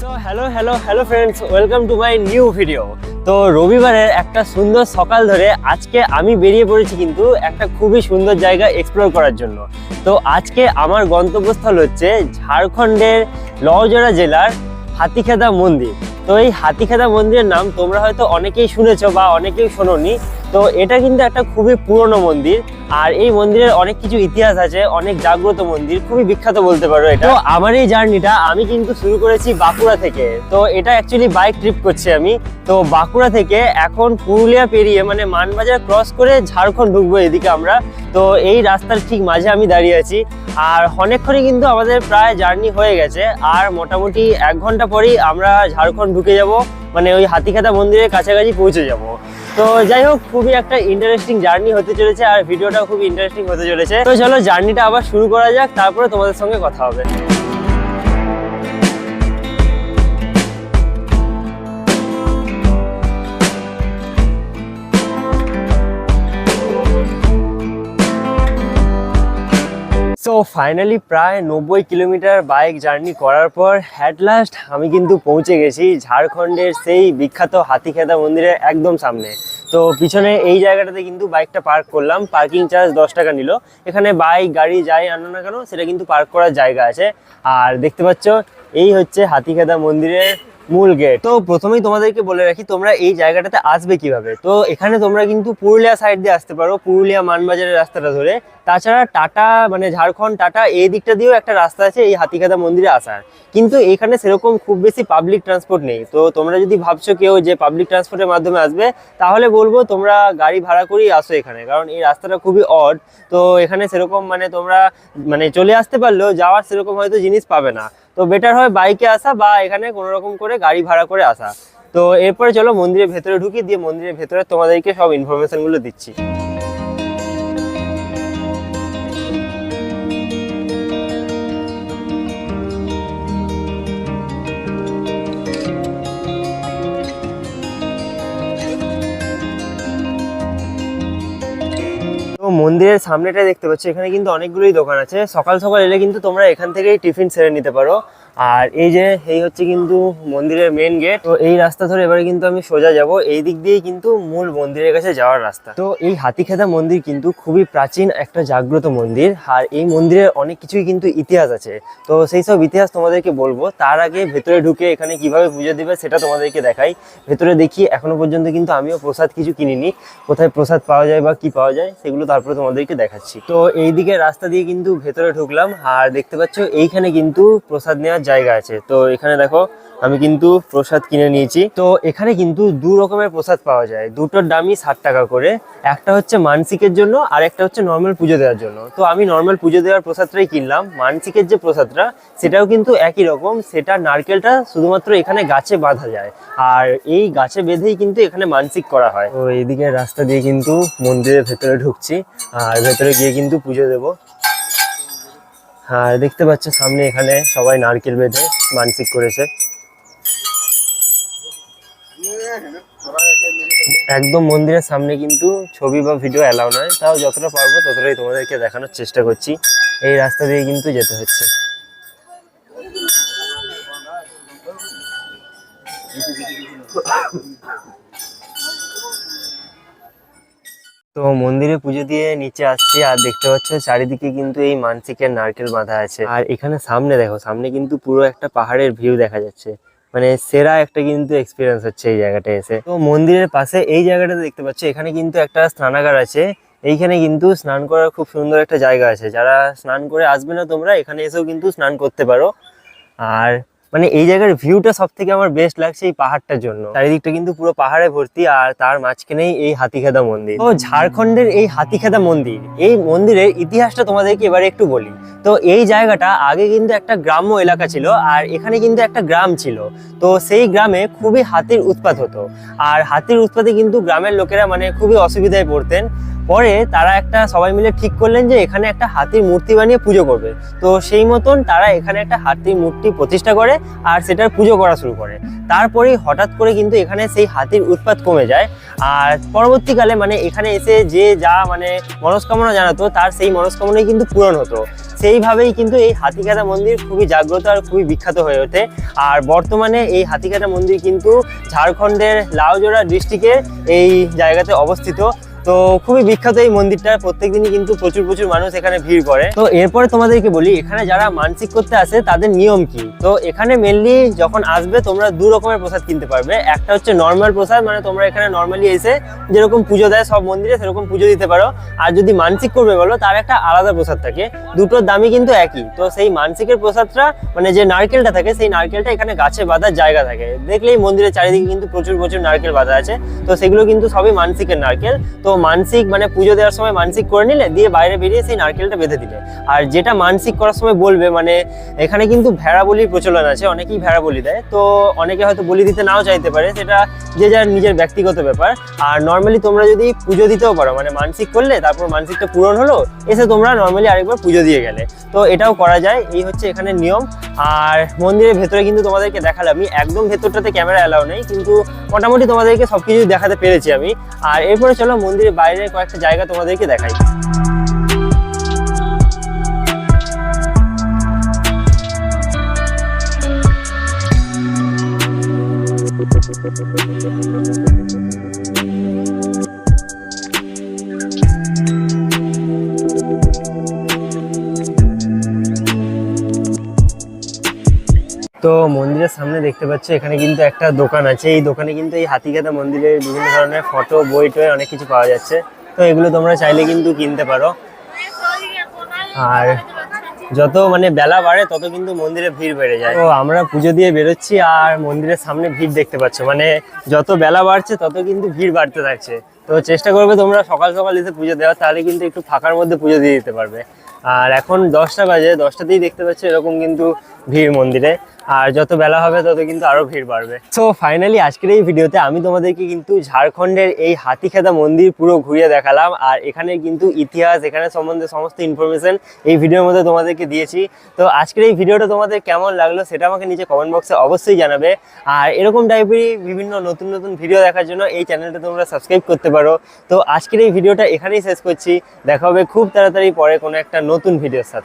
তো hello friends, welcome to my new video. তো রবিবারের একটা সুন্দর সকাল ধরে আজকে আমি বেরিয়ে পড়েছি কিন্তু একটা খুবই সুন্দর জায়গা এক্সপ্লোর করার জন্য। তো আজকে আমার গন্তব্যস্থল হচ্ছে ঝাড়খণ্ডের লওজরা জেলার হাতিখেদা মন্দির। তো এই হাতিখেদা মন্দিরের নাম তোমরা হয়তো অনেকেই শুনেছো বা অনেকেই শোনোনি। তো এটা কিন্তু একটা খুবই পুরনো মন্দির, আর এই মন্দিরের অনেক কিছু ইতিহাস আছে, অনেক জাগ্রত মন্দির, খুবই বিখ্যাত বলতে পারো এটা। তো আমার এই জার্নিটা আমি কিন্তু শুরু করেছি বাঁকুড়া থেকে। তো এটা অ্যাকচুয়ালি বাইক ট্রিপ করছি আমি। তো বাঁকুড়া থেকে এখন পুরুলিয়া পেরিয়ে মানে মানবাজার ক্রস করে ঝাড়খণ্ড ঢুকবো এদিকে আমরা। তো এই রাস্তার ঠিক মাঝে আমি দাঁড়িয়ে আছি, আর অনেকক্ষণই কিন্তু আমাদের প্রায় জার্নি হয়ে গেছে। আর মোটামুটি 1 ঘন্টা পরেই আমরা ঝাড়খণ্ড ঢুকে যাব, মানে ওই হাতিখেদা মন্দিরের কাছাকাছি পৌঁছে যাব। তো যাই হোক, খুবই একটা ইন্টারেস্টিং জার্নি হতে চলেছে, আর ভিডিওটাও খুবই ইন্টারেস্টিং হতে চলেছে। তো চলো জার্নিটা আবার শুরু করা যাক, তারপরে তোমাদের সঙ্গে কথা হবে। সো ফাইনালি প্রায় 90 কিলোমিটার বাইক জার্নি করার পর অ্যাট লাস্ট আমি কিন্তু পৌঁছে গেছি ঝাড়খণ্ডের সেই বিখ্যাত হাতিখেদা মন্দিরের একদম সামনে। তো পিছনে এই জায়গাটাতে কিন্তু বাইকটা পার্ক করলাম, পার্কিং চার্জ 10 টাকা নিল। এখানে বাইক গাড়ি যাই আনো না কেন সেটা কিন্তু পার্ক করার জায়গা আছে। আর দেখতে পাচ্ছ এই হচ্ছে হাতিখেদা মন্দিরের মূল গেট। তো প্রথমেই তোমাদেরকে বলে রাখি তোমরা এই জায়গাটাতে আসবে কিভাবে। তো এখানে তোমরা কিন্তু পুরুলিয়া সাইড দিয়ে আসতে পারো, পুরুলিয়া মানবাজারের রাস্তাটা ধরে। তাছাড়া টাটা মানে ঝাড়খণ্ড টাটা এই দিকটা দিয়েও একটা রাস্তা আছে এই হাতিখেদা মন্দিরে আসার। কিন্তু এখানে সেরকম খুব বেশি পাবলিক ট্রান্সপোর্ট নেই। তো তোমরা যদি ভাবছো কেউ যে পাবলিক ট্রান্সপোর্টের মাধ্যমে আসবে, তাহলে বলবো তোমরা গাড়ি ভাড়া করেই আসো এখানে, কারণ এই রাস্তাটা খুবই অড। তো এখানে সেরকম মানে তোমরা মানে চলে আসতে পারলেও যাওয়ার সেরকম হয়তো জিনিস পাবে না। তো বেটার হয় বাইকে আসা বা এখানে কোনো রকম করে গাড়ি ভাড়া করে আসা। তো এরপরে চলো মন্দিরের ভেতরে ঢুকি, দিয়ে মন্দিরের ভেতরে তোমাদেরকে সব ইনফরমেশনগুলো দিচ্ছি। তো মন্দিরের সামনেটা দেখতে পাচ্ছ, এখানে কিন্তু অনেকগুলোই দোকান আছে। সকাল সকাল এলে কিন্তু তোমরা এখান থেকেই টিফিন সেরে নিতে পারো। আর এই যে এই হচ্ছে কিন্তু মন্দিরের মেন গেট। তো এই রাস্তা ধরে এবারে কিন্তু আমি সোজা যাব, এই দিক দিয়েই কিন্তু মূল মন্দিরের কাছে যাওয়ার রাস্তা। তো এই হাতিখেদা মন্দির কিন্তু খুবই প্রাচীন একটা জাগ্রত মন্দির, আর এই মন্দিরের অনেক কিছুই কিন্তু ইতিহাস আছে। তো সেই সব ইতিহাস তোমাদেরকে বলবো, তার আগে ভেতরে ঢুকে এখানে কিভাবে পুজো দিবে সেটা তোমাদেরকে দেখাই। ভেতরে দেখি এখনো পর্যন্ত কিন্তু আমিও প্রসাদ কিছু কিনিনি, কোথায় প্রসাদ পাওয়া যায় বা কি পাওয়া যায় সেগুলো তারপরে তোমাদেরকে দেখাচ্ছি। তো এইদিকে রাস্তা দিয়ে কিন্তু ভেতরে ঢুকলাম, আর দেখতে পাচ্ছ এইখানে কিন্তু প্রসাদ নেওয়ার জায়গা আছে। তো এখানে দেখো আমি কিন্তু প্রসাদ কিনে নিয়েছি। তো এখানে কিন্তু 2 রকমের প্রসাদ পাওয়া যায়, দুটোর দামই 60 টাকা করে। একটা হচ্ছে মানসিকের জন্য আর একটা হচ্ছে নর্মাল পুজো দেওয়ার জন্য। তো আমি নর্মাল পুজো দেওয়ার প্রসাদটাই কিনলাম। মানসিকের যে প্রসাদটা সেটাও কিন্তু একই রকম, সেটা নারকেলটা শুধুমাত্র এখানে গাছে বাঁধা যায়, আর এই গাছে বেঁধেই কিন্তু এখানে মানসিক করা হয়। তো এইদিকে রাস্তা দিয়ে কিন্তু মন্দিরের ভেতরে ঢুকছি, আর ভেতরে গিয়ে কিন্তু পুজো দেবো। আর দেখতে পাচ্ছ সামনে এখানে সবাই নারকেল বেঁধে মানসিক করেছে। একদম মন্দিরের সামনে কিন্তু ছবি বা ভিডিও অ্যালাউ নয়, তাও যতটা পারবো ততটাই তোমাদেরকে দেখানোর চেষ্টা করছি। এই রাস্তা দিয়ে কিন্তু যেতে হচ্ছে। তো মন্দিরে পুজো দিয়ে নিচে আসছি, আর দেখতে পাচ্ছ চারিদিকে কিন্তু এই মানসিকের নারকেল বাঁধা আছে। আর এখানে সামনে দেখো, সামনে কিন্তু পুরো একটা পাহাড়ের ভিউ দেখা যাচ্ছে, মানে সেরা একটা কিন্তু এক্সপিরিয়েন্স হচ্ছে এই জায়গাটা এসে। তো মন্দিরের পাশে এই জায়গাটাতে দেখতে পাচ্ছ এখানে কিন্তু একটা স্নানাগার আছে। এইখানে কিন্তু স্নান করার খুব সুন্দর একটা জায়গা আছে, যারা স্নান করে আসবে না তোমরা এখানে এসেও কিন্তু স্নান করতে পারো। আর মানে এই জায়গার ভিউটা সব থেকে আমার বেস্ট লাগছে এই পাহাড়টার জন্য। চারিদিকটা কিন্তু পুরো পাহাড়ে ভর্তি, আর তার মাঝখানেই এই হাতিখেদা মন্দির। তো ঝাড়খণ্ডের এই হাতিখেদা মন্দির, এই মন্দিরের ইতিহাসটা তোমাদেরকে এবারে একটু বলি। তো এই জায়গাটা আগে কিন্তু একটা গ্রাম্য এলাকা ছিল, আর এখানে কিন্তু একটা গ্রাম ছিল। তো সেই গ্রামে খুবই হাতির উৎপাত হতো, আর হাতির উৎপাতে কিন্তু গ্রামের লোকেরা মানে খুবই অসুবিধায় পড়তেন। পরে তারা একটা সবাই মিলে ঠিক করলেন যে এখানে একটা হাতির মূর্তি বানিয়ে পুজো করবে। তো সেই মতন তারা এখানে একটা হাতির মূর্তি প্রতিষ্ঠা করে আর সেটার পুজো করা শুরু করে। তারপরেই হঠাৎ করে কিন্তু এখানে সেই হাতির উৎপাত কমে যায়। আর পরবর্তীকালে মানে এখানে এসে যে যা মানে মনস্কামনা জানাতো তার সেই মনস্কামনাই কিন্তু পূরণ হতো। সেইভাবেই কিন্তু এই হাতিকাটা মন্দির খুবই জাগ্রত আর খুবই বিখ্যাত হয়ে ওঠে। আর বর্তমানে এই হাতিকাটা মন্দির কিন্তু ঝাড়খণ্ডের লাউজোড়া ডিস্ট্রিক্টে এই জায়গাতে অবস্থিত। তো খুবই বিখ্যাত এই মন্দিরটা, প্রত্যেকদিনই কিন্তু প্রচুর মানুষ এখানে ভিড় করে। তো এরপরে তোমাদেরকে বলি এখানে যারা মানসিক করতে আসে তাদের নিয়ম কি। তো এখানে মেনলি যখন আসবে তোমরা দু রকমের প্রসাদ কিনতে পারবে। একটা হচ্ছে নর্মাল প্রসাদ, মানে তোমরা এখানে নর্মালি এসে যেরকম পুজো দেয় সব মন্দিরে সেরকম পুজো দিতে পারো। আর যদি মানসিক করবে বলো তার একটা আলাদা প্রসাদ থাকে, দুটোর দামই কিন্তু একই। তো সেই মানসিকের প্রসাদটা মানে যে নারকেলটা থাকে সেই নারকেলটা এখানে গাছে বাঁধার জায়গা থাকে, দেখলেই মন্দিরের চারিদিকে কিন্তু প্রচুর নারকেল বাঁধা আছে। তো সেগুলো কিন্তু সবই মানসিকের নারকেল। তো মানসিক মানে পুজো দেওয়ার সময় মানসিক করে নিলে দিয়ে বাইরে বেরিয়ে সেই নারকেলটা বেঁধে দিলে। আর যেটা মানসিক করার সময় বলবে মানে এখানে কিন্তু ভেড়া বলির প্রচলন আছে, অনেকেই ভেড়া বলি দেয়। তো অনেকে হয়তো বলি দিতে নাও চাইতে পারে, সেটা যে যার নিজের ব্যক্তিগত ব্যাপার। আর নর্মালি তোমরা যদি পুজো দিতেও পারো, মানে মানসিক করলে তারপর মানসিকটা পূরণ হলো এসে তোমরা নর্মালি আরেকবার পুজো দিয়ে গেলে, তো এটাও করা যায়। এই হচ্ছে এখানে নিয়ম। আর মন্দিরের ভেতরে কিন্তু তোমাদেরকে দেখালামই, একদম ভেতরটাতে ক্যামেরা অ্যালাউ নেই, কিন্তু মোটামুটি তোমাদেরকে সবকিছু দেখাতে পেরেছি আমি। আর এরপরে চলো মন্দিরের বাইরে কয়েকটা জায়গা তোমাদেরকে দেখাই। তো মন্দিরের সামনে দেখতে পাচ্ছ এখানে কিন্তু একটা দোকান আছে। এই দোকানে কিন্তু এই হাতিকাটা মন্দিরের বিভিন্ন ধরনের ফটো, বই টই অনেক কিছু পাওয়া যাচ্ছে। তো এগুলো তোমরা চাইলে কিন্তু কিনতে পারো। আর যত মানে বেলা বাড়ে তত কিন্তু মন্দিরে ভিড় বেড়ে যায়। তো আমরা পুজো দিয়ে বেরোচ্ছি আর মন্দিরের সামনে ভিড় দেখতে পাচ্ছ, মানে যত বেলা বাড়ছে তত কিন্তু ভিড় বাড়তে থাকছে। তো চেষ্টা করবে তোমরা সকাল এসে পুজো দেওয়া, তাহলে কিন্তু একটু ফাঁকার মধ্যে পুজো দিয়ে দিতে পারবে। আর এখন 10টা বাজে, 10টাতেই দেখতে পাচ্ছ এরকম কিন্তু ভিড় মন্দিরে। আর যত বেলা হবে তত কিন্তু আরো ভিড় বাড়বে। সো ফাইনালি আজকের এই ভিডিওতে আমি তোমাদেরকে কিন্তু ঝাড়খণ্ডের এই হাতিখেদা মন্দির পুরো ঘুরিয়ে দেখালাম। আর এখানে কিন্তু ইতিহাস, এখানে সম্বন্ধে সমস্ত ইনফরমেশন এই ভিডিওর মধ্যে তোমাদেরকে দিয়েছি। তো আজকের এই ভিডিওটা তোমাদের কেমন লাগলো সেটা আমাকে নিচে কমেন্ট বক্সে অবশ্যই জানাবে। আর এরকম টাইপেরই বিভিন্ন নতুন ভিডিও দেখার জন্য এই চ্যানেলটা তোমরা সাবস্ক্রাইব করতে পারো। তো আজকের এই ভিডিওটা এখানেই শেষ করছি, দেখা হবে খুব তাড়াতাড়ি পরে কোনো একটা নতুন ভিডিওর সাথে।